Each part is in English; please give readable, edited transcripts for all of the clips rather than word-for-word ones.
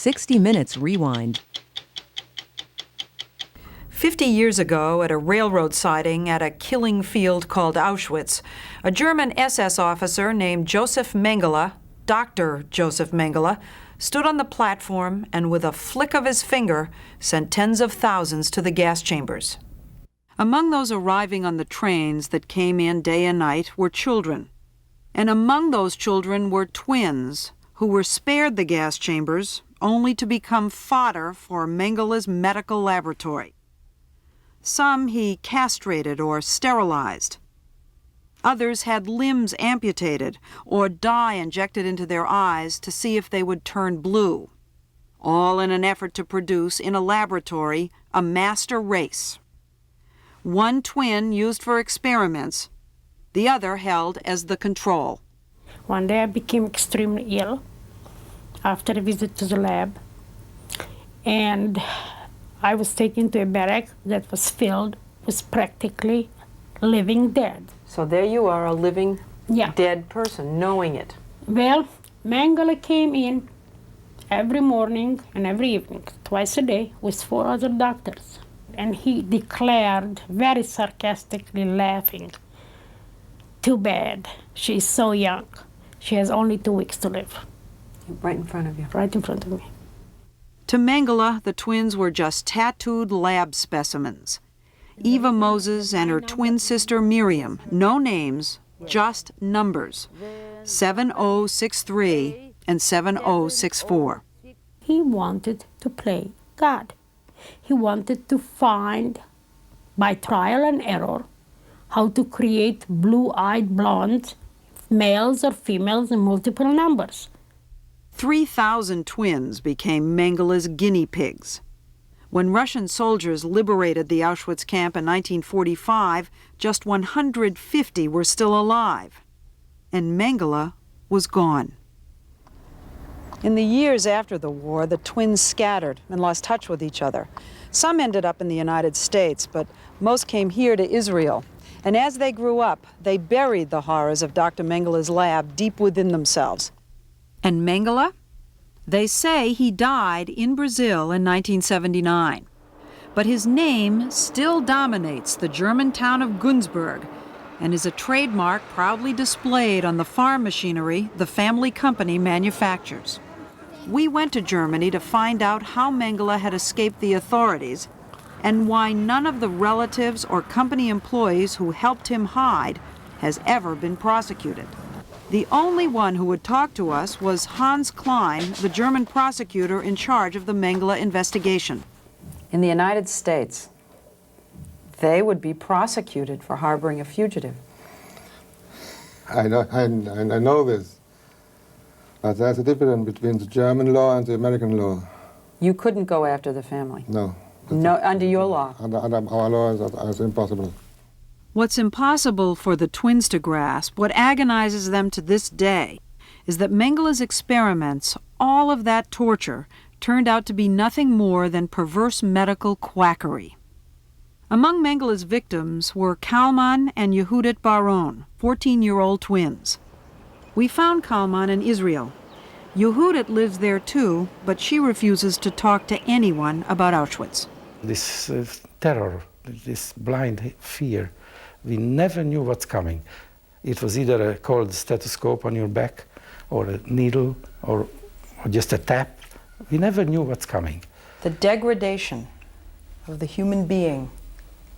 60 Minutes Rewind. 50 years ago, at a railroad siding at a killing field called Auschwitz, a German SS officer named Josef Mengele, Dr. Josef Mengele, stood on the platform and with a flick of his finger sent tens of thousands to the gas chambers. Among those arriving on the trains that came in day and night were children. And among those children were twins who were spared the gas chambers only to become fodder for Mengele's medical laboratory. Some he castrated or sterilized. Others had limbs amputated or dye injected into their eyes to see if they would turn blue, all in an effort to produce in a laboratory a master race. One twin used for experiments, the other held as the control. One day I became extremely ill after a visit to the lab, and I was taken to a barrack that was filled with practically living dead. So there you are, a living dead person, knowing it. Well, Mengele came in every morning and every evening, twice a day, with 4 other doctors. And he declared, very sarcastically laughing, "Too bad, she's so young. She has only 2 weeks to live." Right in front of you. Right in front of me. To Mengele, the twins were just tattooed lab specimens. Eva Moses and her twin sister Miriam, no names, just numbers, 7063 and 7064. He wanted to play God. He wanted to find, by trial and error, how to create blue-eyed blondes, males or females in multiple numbers. 3,000 twins became Mengele's guinea pigs. When Russian soldiers liberated the Auschwitz camp in 1945, just 150 were still alive, and Mengele was gone. In the years after the war, the twins scattered and lost touch with each other. Some ended up in the United States, but most came here to Israel. And as they grew up, they buried the horrors of Dr. Mengele's lab deep within themselves. And Mengele? They say he died in Brazil in 1979. But his name still dominates the German town of Günzburg and is a trademark proudly displayed on the farm machinery the family company manufactures. We went to Germany to find out how Mengele had escaped the authorities and why none of the relatives or company employees who helped him hide has ever been prosecuted. The only one who would talk to us was Hans Klein, the German prosecutor in charge of the Mengele investigation. In the United States, they would be prosecuted for harboring a fugitive. I know this, but there's a difference between the German law and the American law. You couldn't go after the family? No. No, under your law? Under our law, it's impossible. What's impossible for the twins to grasp, what agonizes them to this day, is that Mengele's experiments, all of that torture, turned out to be nothing more than perverse medical quackery. Among Mengele's victims were Kalman and Yehudit Baron, 14-year-old twins. We found Kalman in Israel. Yehudit lives there too, but she refuses to talk to anyone about Auschwitz. This terror, this blind fear, we never knew what's coming. It was either a cold stethoscope on your back, or a needle, or just a tap. We never knew what's coming. The degradation of the human being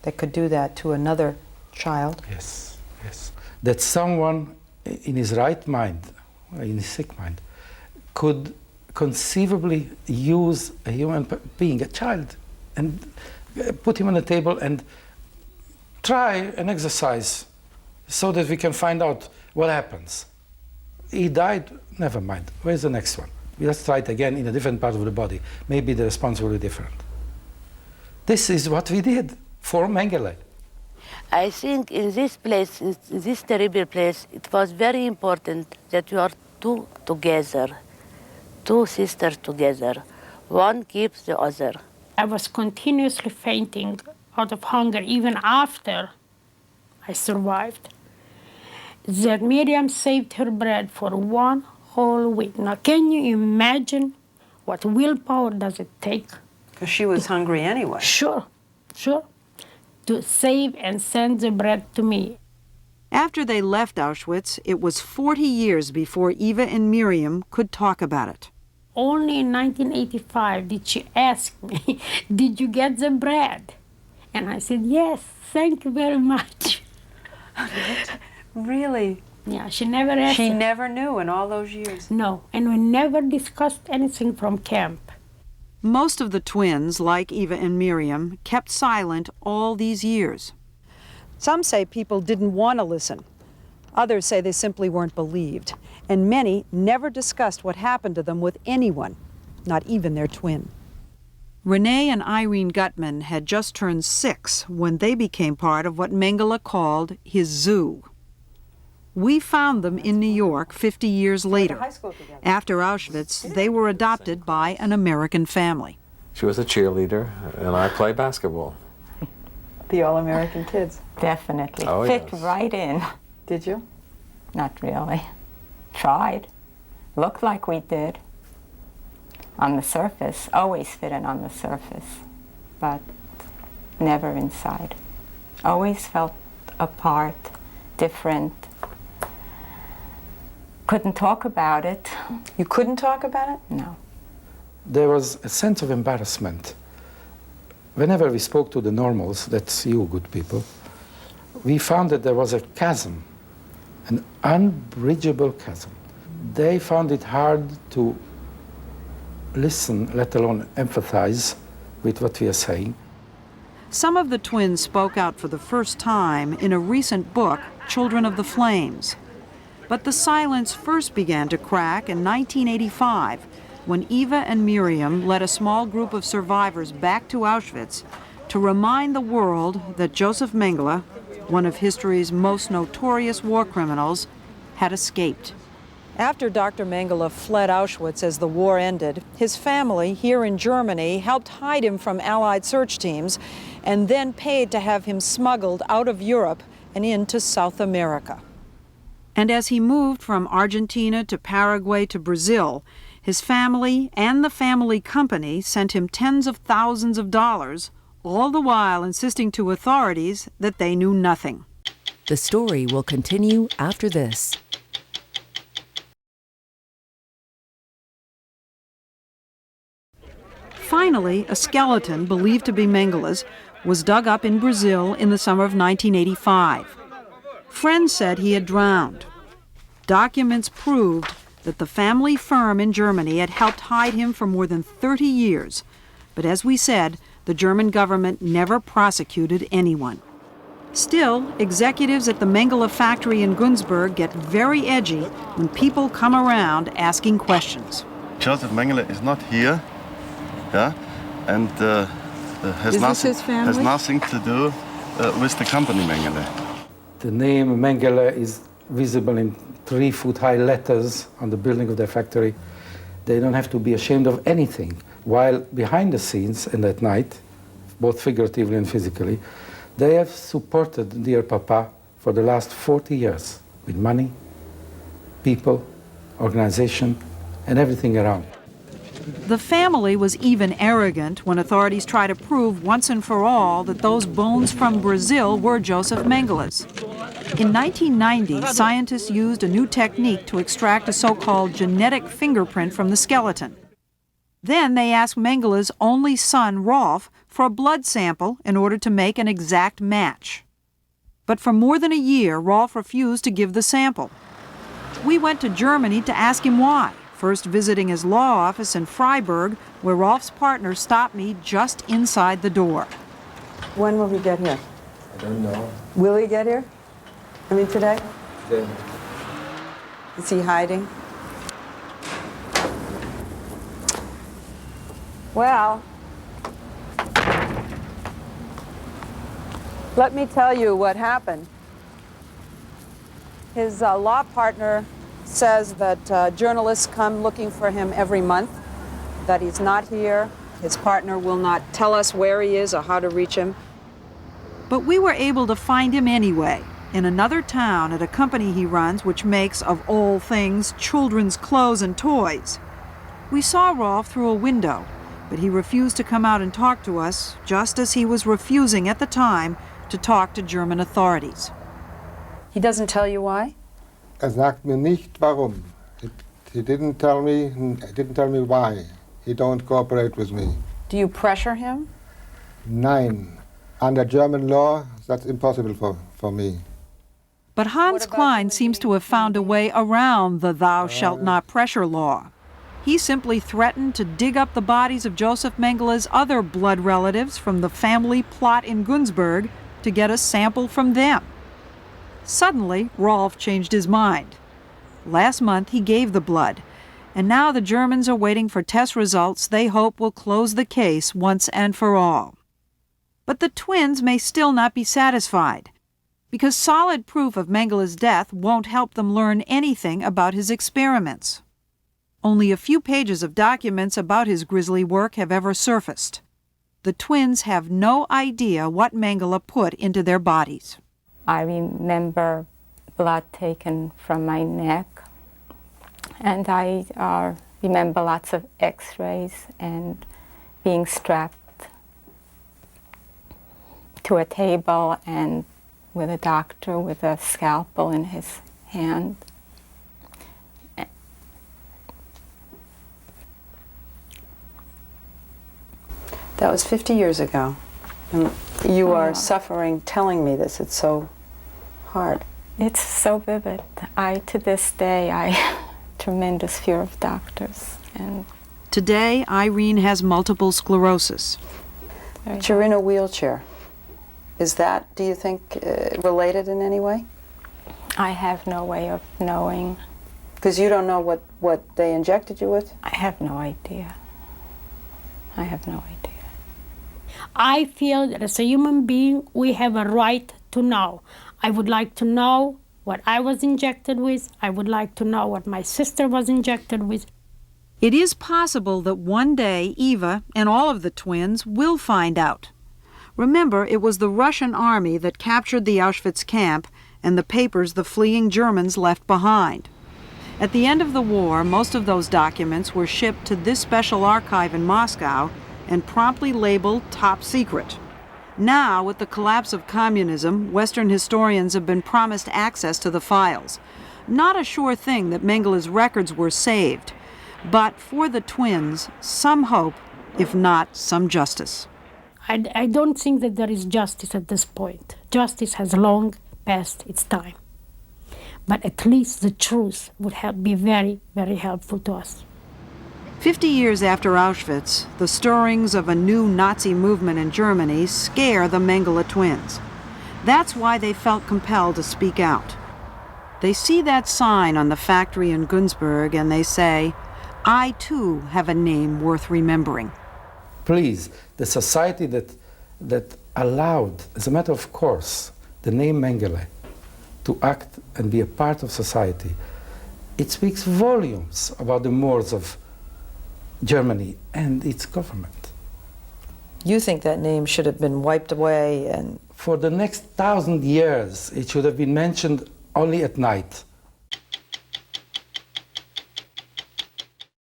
that could do that to another child. Yes, yes. That someone in his right mind, in his sick mind, could conceivably use a human being, a child, and put him on the table and try an exercise so that we can find out what happens. He died, never mind. Where's the next one? Let's try it again in a different part of the body. Maybe the response will be different. This is what we did for Mengele. I think in this place, in this terrible place, it was very important that you are two together, two sisters together. One keeps the other. I was continuously fainting out of hunger even after I survived. That Miriam saved her bread for 1 whole week. Now, can you imagine What willpower does it take? Because she was hungry anyway. Sure. To save and send the bread to me. After they left Auschwitz, it was 40 years before Eva and Miriam could talk about it. Only in 1985 did she ask me, did you get the bread? And I said, yes, thank you very much. Really? Yeah, she never asked. She never knew in all those years. No, and we never discussed anything from camp. Most of the twins, like Eva and Miriam, kept silent all these years. Some say people didn't want to listen. Others say they simply weren't believed. And many never discussed what happened to them with anyone, not even their twin. Renee and Irene Gutman had just turned 6 when they became part of what Mengele called his zoo. We found them in New York 50 years later. After Auschwitz, they were adopted by an American family. She was a cheerleader, and I played basketball. The all-American kids. Definitely. Oh, Fit yes. right in. Did you? Not really. Tried. Looked like we did. On the surface. Always fit in on the surface. But never inside. Always felt apart, different. Couldn't talk about it. You couldn't talk about it? No. There was a sense of embarrassment. Whenever we spoke to the normals, that's you good people, we found that there was a chasm, an unbridgeable chasm. They found it hard to listen, let alone empathize with what we are saying. Some of the twins spoke out for the first time in a recent book, Children of the Flames. But the silence first began to crack in 1985, when Eva and Miriam led a small group of survivors back to Auschwitz to remind the world that Josef Mengele, one of history's most notorious war criminals, had escaped. After Dr. Mengele fled Auschwitz as the war ended, his family here in Germany helped hide him from Allied search teams and then paid to have him smuggled out of Europe and into South America. And as he moved from Argentina to Paraguay to Brazil, his family and the family company sent him tens of thousands of dollars, all the while insisting to authorities that they knew nothing. The story will continue after this. Finally, a skeleton believed to be Mengele's was dug up in Brazil in the summer of 1985. Friends said he had drowned. Documents proved that the family firm in Germany had helped hide him for more than 30 years. But as we said, the German government never prosecuted anyone. Still, executives at the Mengele factory in Günzburg get very edgy when people come around asking questions. Josef Mengele is not here, yeah, and has nothing to do with the company Mengele. The name Mengele is visible in 3-foot-high letters on the building of their factory. They don't have to be ashamed of anything. While behind the scenes and at night, both figuratively and physically, they have supported dear Papa for the last 40 years with money, people, organization, and everything around. The family was even arrogant when authorities tried to prove once and for all that those bones from Brazil were Josef Mengele's. In 1990, scientists used a new technique to extract a so-called genetic fingerprint from the skeleton. Then they asked Mengele's only son, Rolf, for a blood sample in order to make an exact match. But for more than a year, Rolf refused to give the sample. We went to Germany to ask him why, first visiting his law office in Freiburg, where Rolf's partner stopped me just inside the door. When will he get here? I don't know. Will he get here? I mean, today? Then Is he hiding? Well, let me tell you what happened. His law partner says that journalists come looking for him every month, that he's not here. His partner will not tell us where he is or how to reach him. But we were able to find him anyway, in another town at a company he runs which makes, of all things, children's clothes and toys. We saw Rolf through a window, but he refused to come out and talk to us, just as he was refusing at the time to talk to German authorities. He doesn't tell you why? Sagt mir nicht warum. He didn't tell me why. He don't cooperate with me. Do you pressure him? Nein. Under German law, that's impossible for me. But Hans Klein seems to have found a way around the thou shalt not pressure law. He simply threatened to dig up the bodies of Josef Mengele's other blood relatives from the family plot in Günzburg to get a sample from them. Suddenly, Rolf changed his mind. Last month, he gave the blood, and now the Germans are waiting for test results they hope will close the case once and for all. But the twins may still not be satisfied, because solid proof of Mengele's death won't help them learn anything about his experiments. Only a few pages of documents about his grisly work have ever surfaced. The twins have no idea what Mengele put into their bodies. I remember blood taken from my neck, and I remember lots of x-rays and being strapped to a table and with a doctor with a scalpel in his hand. That was 50 years ago. And you are suffering telling me this. It's so hard. It's so vivid. To this day, I tremendous fear of doctors. And today, Irene has multiple sclerosis. But you're in a wheelchair. Is that, do you think, related in any way? I have no way of knowing. Because you don't know what they injected you with? I have no idea. I have no idea. I feel that as a human being, we have a right to know. I would like to know what I was injected with. I would like to know what my sister was injected with. It is possible that one day Eva and all of the twins will find out. Remember, it was the Russian army that captured the Auschwitz camp and the papers the fleeing Germans left behind. At the end of the war, most of those documents were shipped to this special archive in Moscow and promptly labeled top secret. Now, with the collapse of communism, Western historians have been promised access to the files. Not a sure thing that Mengele's records were saved, but for the twins, some hope, if not some justice. I don't think that there is justice at this point. Justice has long past its time. But at least the truth would be very, very helpful to us. 50 years after Auschwitz, the stirrings of a new Nazi movement in Germany scare the Mengele twins. That's why they felt compelled to speak out. They see that sign on the factory in Günzburg and they say, I too have a name worth remembering. Please, the society that allowed, as a matter of course, the name Mengele to act and be a part of society, it speaks volumes about the mores of Germany and its government. You think that name should have been wiped away and... For the next 1,000 years, it should have been mentioned only at night.